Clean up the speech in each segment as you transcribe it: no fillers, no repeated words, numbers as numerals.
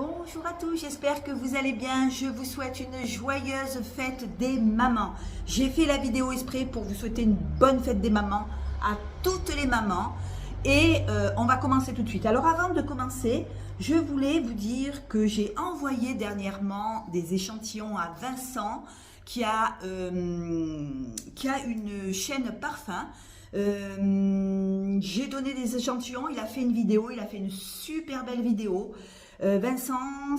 Bonjour à tous, j'espère que vous allez bien. Je vous souhaite une joyeuse fête des mamans. J'ai fait la vidéo exprès pour vous souhaiter une bonne fête des mamans à toutes les mamans. Et on va commencer tout de suite. Alors avant de commencer, je voulais vous dire que j'ai envoyé dernièrement des échantillons à Vincent qui a une chaîne parfum. J'ai donné des échantillons, il a fait une vidéo, il a fait une super belle vidéo. Vincent,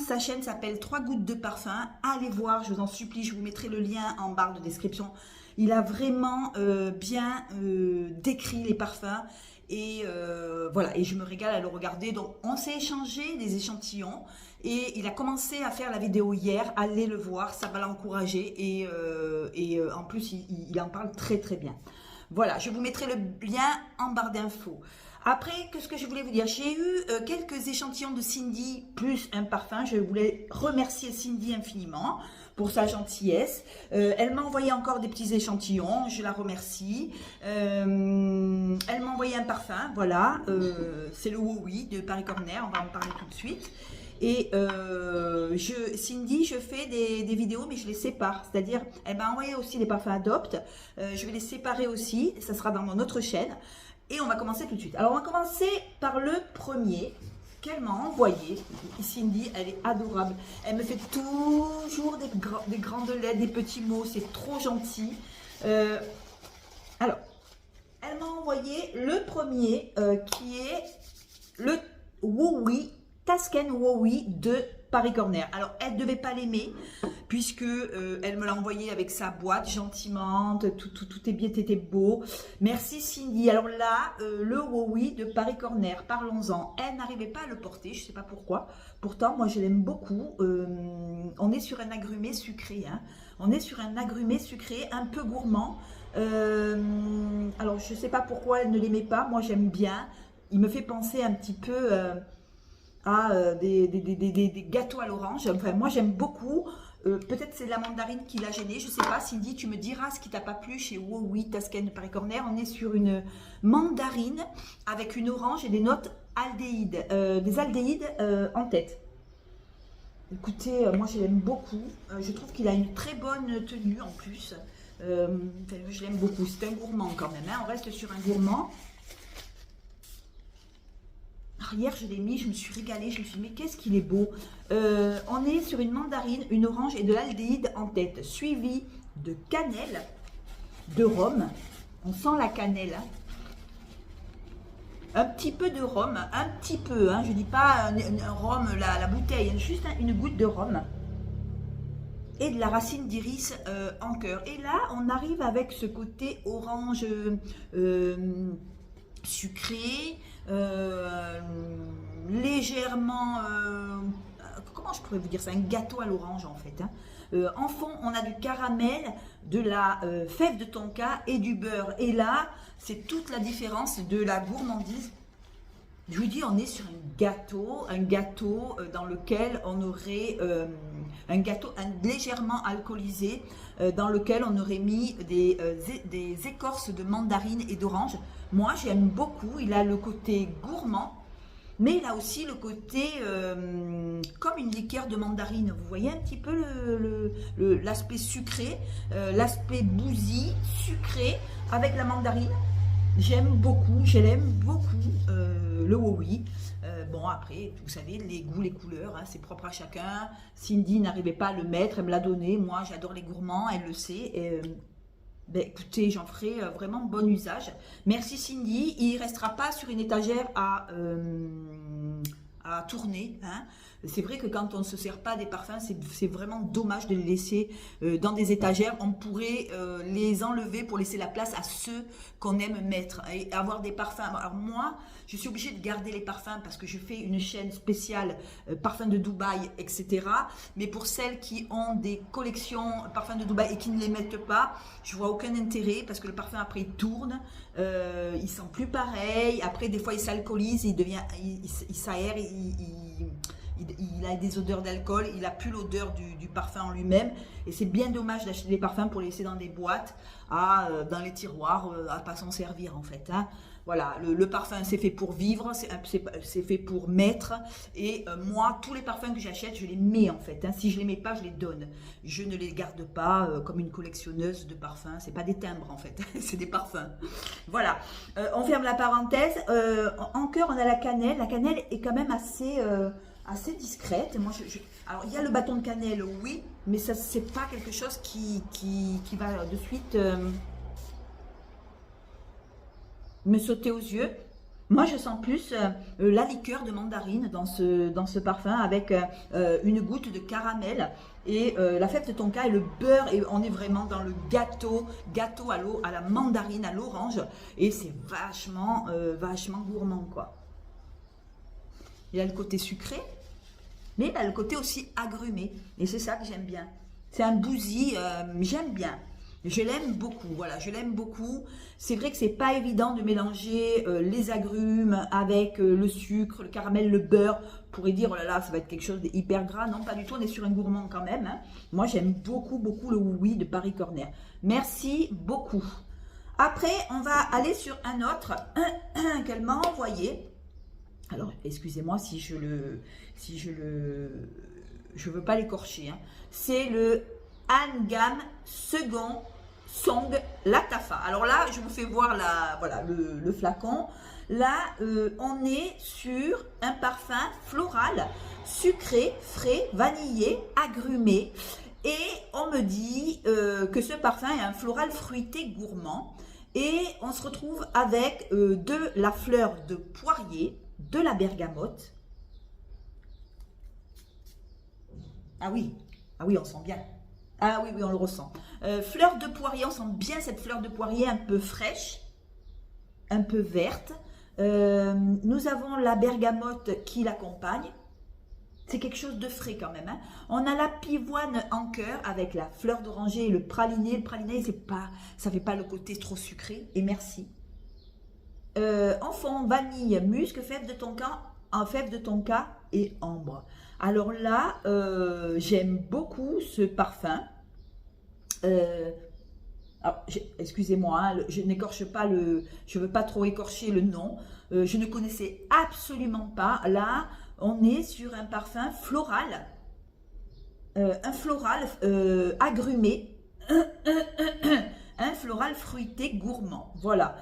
sa chaîne s'appelle 3 gouttes de parfum. Allez voir, je vous en supplie, je vous mettrai le lien en barre de description. Il a vraiment bien décrit les parfums. Et voilà, et je me régale à le regarder. Donc on s'est échangé des échantillons et il a commencé à faire la vidéo hier. Allez le voir, ça va l'encourager et en plus il en parle très très bien. Voilà, je vous mettrai le lien en barre d'infos. Après, qu'est-ce que je voulais vous dire? J'ai eu quelques échantillons de Cindy plus un parfum. Je voulais remercier Cindy infiniment pour sa gentillesse. Elle m'a envoyé encore des petits échantillons, je la remercie. Elle m'a envoyé un parfum, voilà, c'est le Wowi de Paris Corner, on va en parler tout de suite. Et Cindy, je fais des vidéos, mais je les sépare. C'est-à-dire, elle m'a envoyé aussi des parfums Adopt. Je vais les séparer aussi, ça sera dans mon autre chaîne. Et on va commencer tout de suite. Alors, on va commencer par le premier qu'elle m'a envoyé. Cindy, elle est adorable. Elle me fait toujours des grandes lettres, des petits mots. C'est trop gentil. Alors, elle m'a envoyé le premier qui est le Wowi, Tasken Wowi de Paris Corner. Alors, elle ne devait pas l'aimer puisque elle me l'a envoyé avec sa boîte gentiment, tout est bien, était beau. Merci Cindy. Alors là, le Wowi de Paris Corner, parlons-en. Elle n'arrivait pas à le porter, je ne sais pas pourquoi. Pourtant, moi, je l'aime beaucoup. On est sur un agrumé sucré. Hein. On est sur un agrumé sucré, un peu gourmand. Alors, je ne sais pas pourquoi elle ne l'aimait pas. Moi, j'aime bien. Il me fait penser un petit peu à des gâteaux à l'orange. Enfin, moi, j'aime beaucoup. Peut-être c'est la mandarine qui l'a gêné, je sais pas. Cindy, tu me diras ce qui t'a pas plu chez Wowi Tasken de Paris Corner. On est sur une mandarine avec une orange et des notes aldéhydes, des aldéhydes en tête. Écoutez, moi je l'aime beaucoup. Je trouve qu'il a une très bonne tenue en plus. Je l'aime beaucoup. C'est un gourmand quand même. Hein. On reste sur un gourmand. Hier, je l'ai mis, je me suis régalée, je me suis dit, mais qu'est-ce qu'il est beau. On est sur une mandarine, une orange et de l'aldéhyde en tête, suivi de cannelle, de rhum. On sent la cannelle. Hein. Un petit peu de rhum, un petit peu, hein, je ne dis pas un rhum, la bouteille, juste une goutte de rhum. Et de la racine d'iris en cœur. Et là, on arrive avec ce côté orange sucré, légèrement, comment je pourrais vous dire ça, un gâteau à l'orange en fait. Hein. En fond, on a du caramel, de la fève de tonka et du beurre. Et là, c'est toute la différence de la gourmandise. Je vous dis, on est sur un gâteau dans lequel on aurait un gâteau légèrement alcoolisé, dans lequel on aurait mis des écorces de mandarine et d'orange. Moi, j'aime beaucoup. Il a le côté gourmand, mais il a aussi le côté comme une liqueur de mandarine. Vous voyez un petit peu l'aspect sucré, l'aspect bousy, sucré avec la mandarine. J'aime beaucoup, je l'aime beaucoup, le Wowi. Bon, après, vous savez, les goûts, les couleurs, hein, c'est propre à chacun. Cindy n'arrivait pas à le mettre, elle me l'a donné. Moi, j'adore les gourmands, elle le sait. Ben, écoutez, j'en ferai vraiment bon usage. Merci Cindy. Il ne restera pas sur une étagère à tourner. Hein. C'est vrai que quand on ne se sert pas des parfums, c'est vraiment dommage de les laisser dans des étagères. On pourrait les enlever pour laisser la place à ceux qu'on aime mettre et avoir des parfums. Alors moi, je suis obligée de garder les parfums parce que je fais une chaîne spéciale parfums de Dubaï, etc. Mais pour celles qui ont des collections parfums de Dubaï et qui ne les mettent pas, je vois aucun intérêt parce que le parfum après il tourne, il sent plus pareil. Après des fois il s'alcoolise, il s'aère, il a des odeurs d'alcool, il n'a plus l'odeur du parfum en lui-même. Et c'est bien dommage d'acheter des parfums pour les laisser dans des boîtes, dans les tiroirs, à pas s'en servir en fait. Hein. Voilà, le parfum, c'est fait pour vivre, c'est fait pour mettre. Et moi, tous les parfums que j'achète, je les mets en fait. Hein. Si je les mets pas, je les donne. Je ne les garde pas comme une collectionneuse de parfums. C'est pas des timbres en fait, c'est des parfums. Voilà, on ferme la parenthèse. En cœur, on a la cannelle. La cannelle est quand même assez discrète. Moi, alors, il y a le bâton de cannelle, oui, mais ça, c'est pas quelque chose qui va de suite me sauter aux yeux. Moi, je sens plus la liqueur de mandarine dans ce parfum avec une goutte de caramel et la fève de tonka et le beurre. Et on est vraiment dans le gâteau à la mandarine, à l'orange. Et c'est vachement gourmand, quoi. Il y a le côté sucré, mais il y a le côté aussi agrumé. Et c'est ça que j'aime bien. C'est un bousy, j'aime bien. Je l'aime beaucoup, voilà, je l'aime beaucoup. C'est vrai que c'est pas évident de mélanger les agrumes avec le sucre, le caramel, le beurre. On pourrait dire, oh là là, ça va être quelque chose d'hyper gras. Non, pas du tout, on est sur un gourmand quand même. Hein. Moi, j'aime beaucoup le oui de Paris Corner. Merci beaucoup. Après, on va aller sur un autre qu'elle m'a envoyé. Alors, excusez-moi si je veux pas l'écorcher. Hein. C'est le Angam Second Song Latafa. Alors là, je vous fais voir voilà, le flacon. Là, on est sur un parfum floral, sucré, frais, vanillé, agrumé. Et on me dit que ce parfum est un floral fruité gourmand. Et on se retrouve avec de la fleur de poirier, de la bergamote. Ah oui, on sent bien. Ah oui, on le ressent. Fleur de poirier, on sent bien cette fleur de poirier un peu fraîche, un peu verte. Nous avons la bergamote qui l'accompagne. C'est quelque chose de frais quand même. Hein. On a la pivoine en cœur avec la fleur d'oranger et le praliné. Le praliné, ça ne fait pas le côté trop sucré. Et merci. En fond, vanille, musc, fève de tonka et ambre. Alors là, j'aime beaucoup ce parfum. Excusez-moi, hein, je n'écorche pas je veux pas trop écorcher le nom. Je ne connaissais absolument pas. Là, on est sur un parfum floral, un floral agrumé, un floral fruité gourmand. Voilà.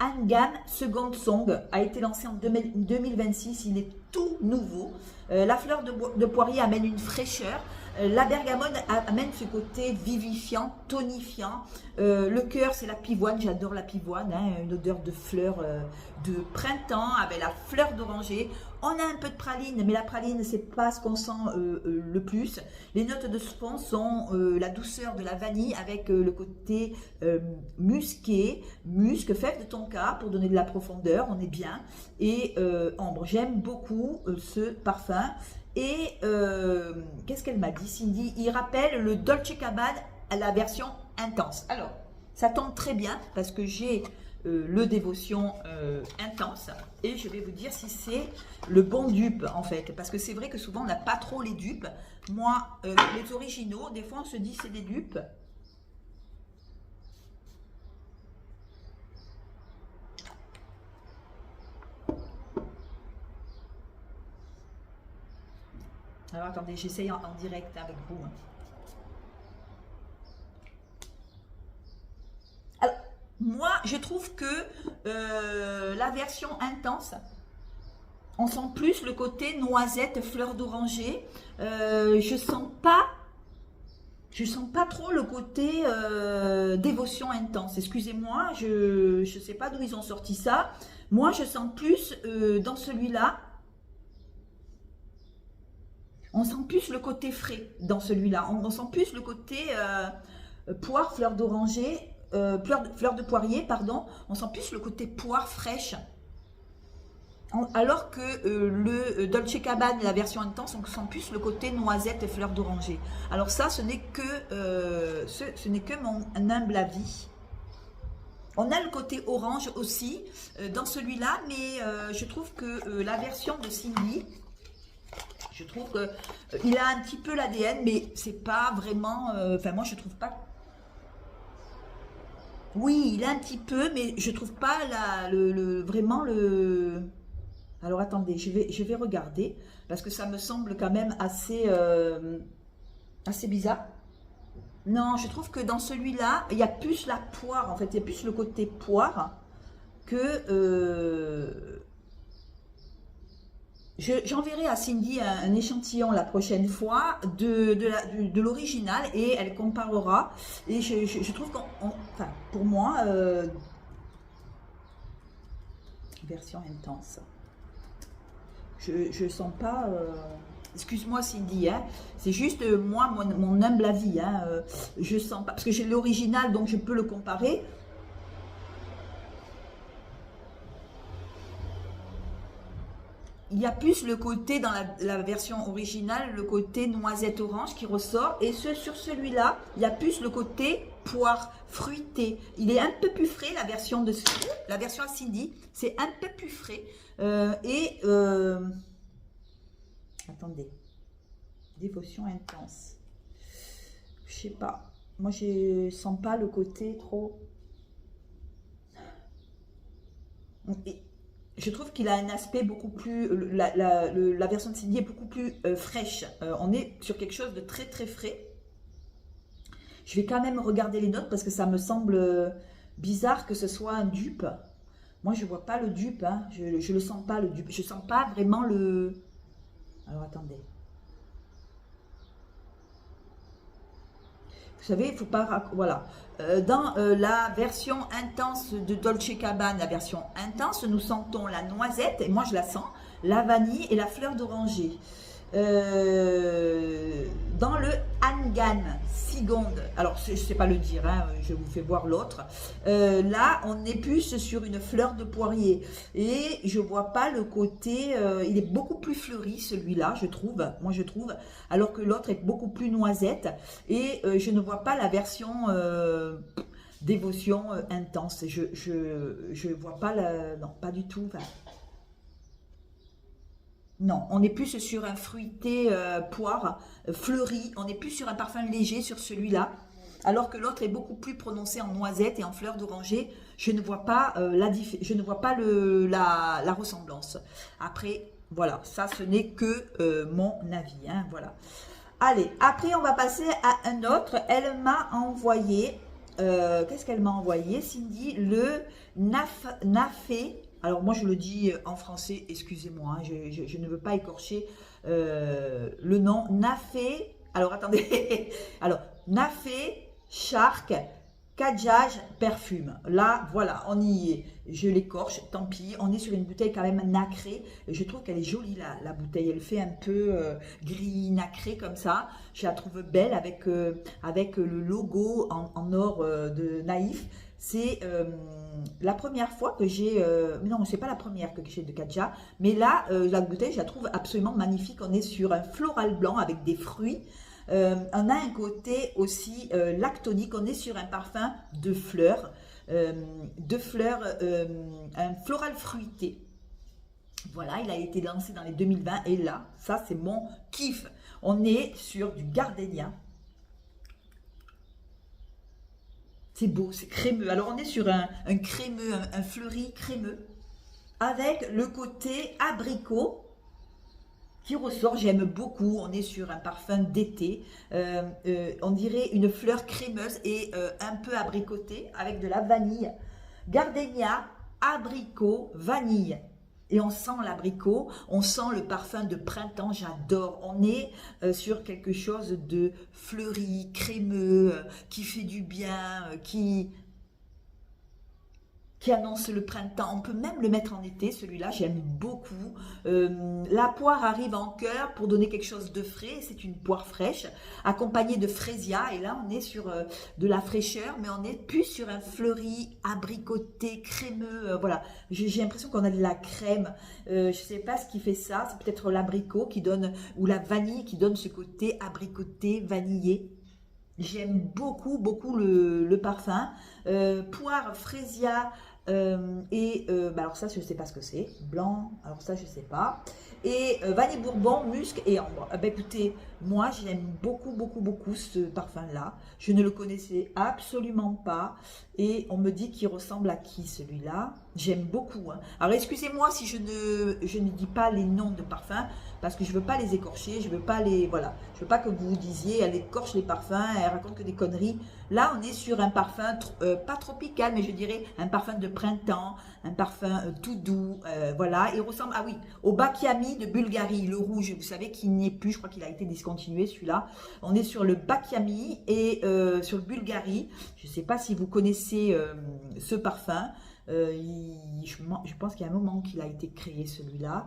Angam Second Song a été lancé en 2026. Il est tout nouveau. La fleur de poirier amène une fraîcheur. La bergamote amène ce côté vivifiant, tonifiant. Le cœur, c'est la pivoine. J'adore la pivoine. Hein, une odeur de fleurs de printemps avec la fleur d'oranger. On a un peu de praline, mais la praline, c'est pas ce qu'on sent le plus. Les notes de fond sont la douceur de la vanille avec le côté musqué, musc, fève de tonka pour donner de la profondeur. On est bien. Et ambre. J'aime beaucoup ce parfum. Et qu'est-ce qu'elle m'a dit, Cindy? Il rappelle le Dolce Gabbana à la version intense. Alors, ça tombe très bien parce que j'ai le Dévotion intense et je vais vous dire si c'est le bon dupe en fait. Parce que c'est vrai que souvent on n'a pas trop les dupes. Moi, les originaux, des fois on se dit c'est des dupes. Alors attendez, j'essaye en direct avec vous. Alors, moi, je trouve que la version intense, on sent plus le côté noisette, fleur d'oranger. Je sens pas trop le côté dévotion intense. Excusez-moi, je ne sais pas d'où ils ont sorti ça. Moi, je sens plus dans celui-là. On sent plus le côté frais dans celui-là. On sent plus le côté poire, fleur d'oranger, fleur de poirier, pardon. On sent plus le côté poire fraîche. Alors que le Dolce Gabbana, la version intense, on sent plus le côté noisette et fleur d'oranger. Alors ça, ce n'est que mon humble avis. On a le côté orange aussi dans celui-là, mais je trouve que la version de Cindy, je trouve qu'il a un petit peu l'ADN, mais c'est pas vraiment... Enfin, moi, je trouve pas... Oui, il a un petit peu, mais je trouve pas vraiment le... Alors attendez, je vais regarder, parce que ça me semble quand même assez bizarre. Non, je trouve que dans celui-là, il y a plus la poire, en fait, il y a plus le côté poire que... j'enverrai à Cindy un échantillon la prochaine fois de l'original et elle comparera. Et je trouve enfin, pour moi, version intense. Je sens pas. Excuse-moi Cindy, hein, c'est juste moi, mon humble avis. Hein, je sens pas. Parce que j'ai l'original, donc je peux le comparer. Il y a plus le côté dans la version originale, le côté noisette orange qui ressort. Et sur celui-là, il y a plus le côté poire fruité. Il est un peu plus frais, la version à Cindy. C'est un peu plus frais. Attendez. Dévotion intense. Je sais pas. Moi, je sens pas le côté trop... Je trouve qu'il a un aspect beaucoup plus... La version de Cindy est beaucoup plus fraîche. On est sur quelque chose de très très frais. Je vais quand même regarder les notes parce que ça me semble bizarre que ce soit un dupe. Moi, je vois pas le dupe. Hein. Je le sens pas, le dupe. Je sens pas vraiment le... Alors, attendez. Vous savez, il ne faut pas... Voilà. Dans la version intense de Dolce Gabbana, la version intense, nous sentons la noisette, et moi je la sens, la vanille et la fleur d'oranger. Dans le Hangan Sigonde, alors je ne sais pas le dire, hein, je vous fais voir l'autre. Là, on est plus sur une fleur de poirier et je vois pas le côté. Il est beaucoup plus fleuri celui-là, je trouve. Moi, je trouve, alors que l'autre est beaucoup plus noisette et je ne vois pas la version. Dévotion intense. Je vois pas la. Non, pas du tout. Enfin, non, on est plus sur un fruité poire fleuri. On est plus sur un parfum léger sur celui-là. Alors que l'autre est beaucoup plus prononcé en noisette et en fleur d'oranger. Je ne vois pas, je ne vois pas la ressemblance. Après, voilà, ça ce n'est que mon avis. Hein, voilà. Allez, après on va passer à un autre. Elle m'a envoyé, qu'est-ce qu'elle m'a envoyé, Cindy? Le Nafé. Alors moi je le dis en français, excusez-moi, hein, je ne veux pas écorcher le nom. Nafé, alors attendez, alors Nafé Shark Kajaj Perfume. Là, voilà, on y est. Je l'écorche, tant pis. On est sur une bouteille quand même nacrée. Je trouve qu'elle est jolie, la bouteille. Elle fait un peu gris nacré comme ça. Je la trouve belle avec le logo en or de Naïf. C'est la première fois que j'ai... mais non, c'est pas la première que j'ai de Katja. Mais là, la bouteille, je la trouve absolument magnifique. On est sur un floral blanc avec des fruits. On a un côté aussi lactonique. On est sur un parfum de fleurs. Un floral fruité. Voilà, il a été lancé dans les 2020. Et là, ça, c'est mon kiff. On est sur du gardénia. C'est beau, c'est crémeux. Alors, on est sur un crémeux, un fleuri crémeux, avec le côté abricot qui ressort. J'aime beaucoup. On est sur un parfum d'été. On dirait une fleur crémeuse et un peu abricotée, avec de la vanille. Gardénia, abricot, vanille. Et on sent l'abricot, on sent le parfum de printemps, j'adore. On est sur quelque chose de fleuri, crémeux, qui fait du bien, qui annonce le printemps. On peut même le mettre en été, celui-là, j'aime beaucoup. La poire arrive en cœur pour donner quelque chose de frais. C'est une poire fraîche, accompagnée de fraisia. Et là, on est sur de la fraîcheur, mais on est plus sur un fleuri, abricoté, crémeux. Voilà, j'ai l'impression qu'on a de la crème. Je ne sais pas ce qui fait ça. C'est peut-être l'abricot qui donne, ou la vanille qui donne ce côté abricoté, vanillé. J'aime beaucoup, beaucoup le parfum. Poire, fraisia... alors ça je ne sais pas ce que c'est, blanc, alors ça je ne sais pas, Et vanille bourbon, musc et ambre. Ben écoutez, moi j'aime beaucoup, beaucoup, beaucoup ce parfum-là. Je ne le connaissais absolument pas. Et on me dit qu'il ressemble à qui celui-là? J'aime beaucoup. Hein. Alors excusez-moi si je ne dis pas les noms de parfums, parce que je ne veux pas les écorcher, je veux pas les... Voilà, je veux pas que vous disiez, elle écorche les parfums, elle raconte que des conneries. Là, on est sur un parfum, pas tropical, mais je dirais un parfum de printemps, un parfum tout doux, voilà. Il ressemble, ah oui, au Bakiami de Bulgarie, le rouge, vous savez qu'il n'y est plus, je crois qu'il a été discontinué celui-là. On est sur le Bakiami et sur le Bulgarie. Je ne sais pas si vous connaissez ce parfum. Je pense qu'il y a un moment qu'il a été créé celui-là.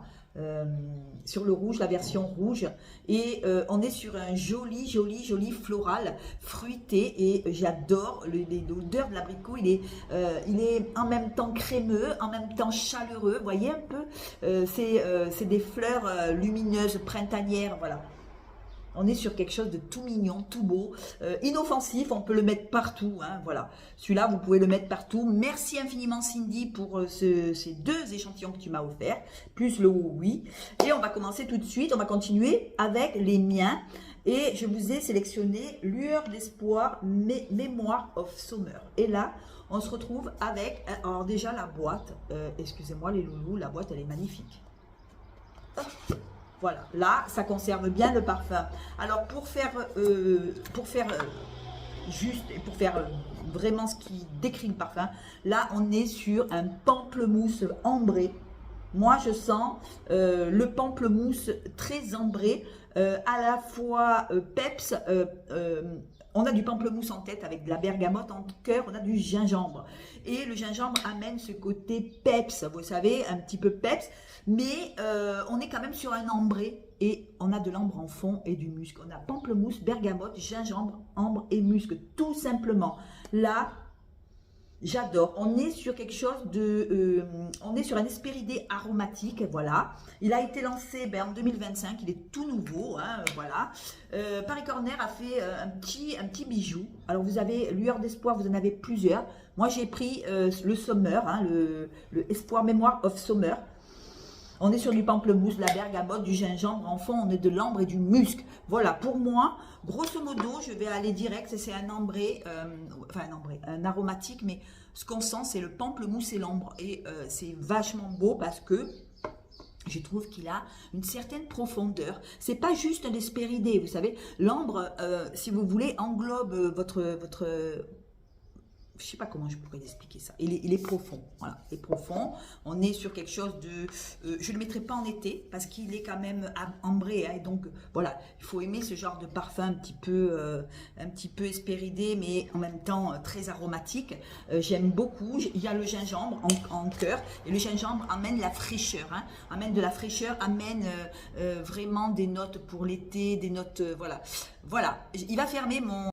Sur le rouge, la version rouge, et on est sur un joli floral fruité, et j'adore l'odeur de l'abricot. Il est en même temps crémeux, en même temps chaleureux, vous voyez un peu, c'est des fleurs lumineuses printanières, voilà. On est sur quelque chose de tout mignon, tout beau, inoffensif, on peut le mettre partout, hein, voilà. Celui-là, vous pouvez le mettre partout. Merci infiniment Cindy pour ces 2 échantillons que tu m'as offerts, plus le oui. Et on va commencer tout de suite, on va continuer avec les miens. Et je vous ai sélectionné Lueur d'espoir, Memoir of Summer. Et là, on se retrouve avec, alors déjà la boîte, excusez-moi les loulous, la boîte elle est magnifique. Hop. Voilà, là, ça conserve bien le parfum. Alors, pour faire juste, et pour faire vraiment ce qui décrit le parfum, là, on est sur un pamplemousse ambré. Moi, je sens le pamplemousse très ambré, à la fois peps. On a du pamplemousse en tête avec de la bergamote en cœur, on a du gingembre. Et le gingembre amène ce côté peps, vous savez, un petit peu peps. Mais on est quand même sur un ambré et on a de l'ambre en fond et du musc. On a pamplemousse, bergamote, gingembre, ambre et musc, tout simplement. Là, j'adore. On est sur quelque chose de... on est sur un Hespéridé aromatique, voilà. Il a été lancé en 2025, il est tout nouveau, hein, voilà. Paris Corner a fait un petit bijou. Alors vous avez Lueur d'espoir, vous en avez plusieurs. Moi j'ai pris le Summer, hein, le Espoir Memoir of Summer. On est sur du pamplemousse, de la bergamote, du gingembre, en fond on est de l'ambre et du musc. Voilà, pour moi, grosso modo, je vais aller direct, c'est un ambré, un aromatique, mais ce qu'on sent c'est le pamplemousse et l'ambre. Et c'est vachement beau parce que je trouve qu'il a une certaine profondeur. C'est pas juste un Hespéridé, vous savez. L'ambre, si vous voulez, englobe votre je sais pas comment je pourrais expliquer ça. Il est profond, voilà, il est profond. On est sur quelque chose de... je ne le mettrai pas en été parce qu'il est quand même ambré, hein, et donc voilà, il faut aimer ce genre de parfum un petit peu Hespéridé, mais en même temps très aromatique. J'aime beaucoup. Il y a le gingembre en cœur, et le gingembre amène la fraîcheur, hein, amène de la fraîcheur, amène vraiment des notes pour l'été, des notes, voilà. Voilà, il va fermer mon...